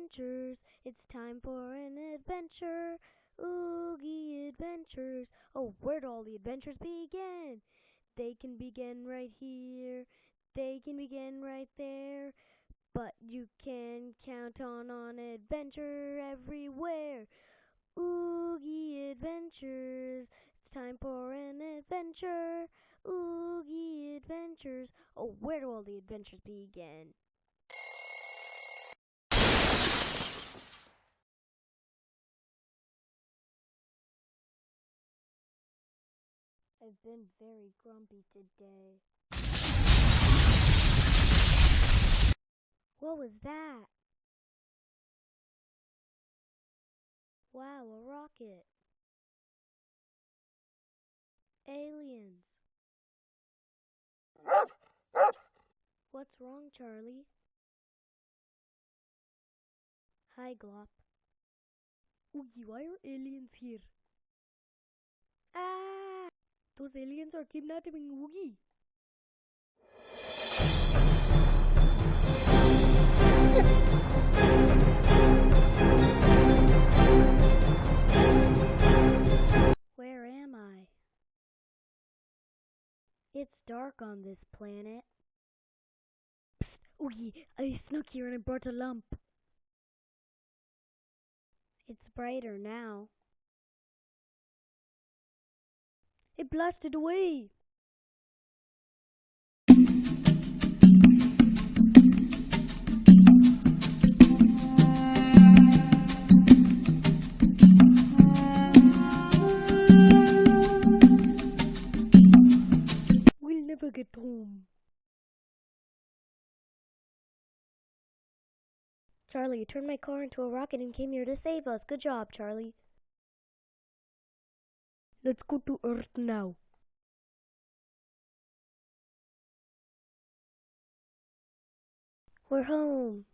Adventures. It's time for an adventure. Oogie Adventures. Oh, where do all the adventures begin? They can begin right here. They can begin right there. But you can count on adventure everywhere. Oogie Adventures. It's time for an adventure. Oogie Adventures. Oh, where do all the adventures begin? I've been very grumpy today. What was that? Wow, a rocket. Aliens. What's wrong, Charlie? Hi, Glop. Oogie, why are aliens here? Ah! Those aliens are kidnapping Oogie. Where am I? It's dark on this planet. Psst, Oogie, I snuck here and I brought a lamp. It's brighter now. It blasted away. We'll never get home. Charlie, you turned my car into a rocket and came here to save us. Good job, Charlie. Let's go to Earth now. We're home.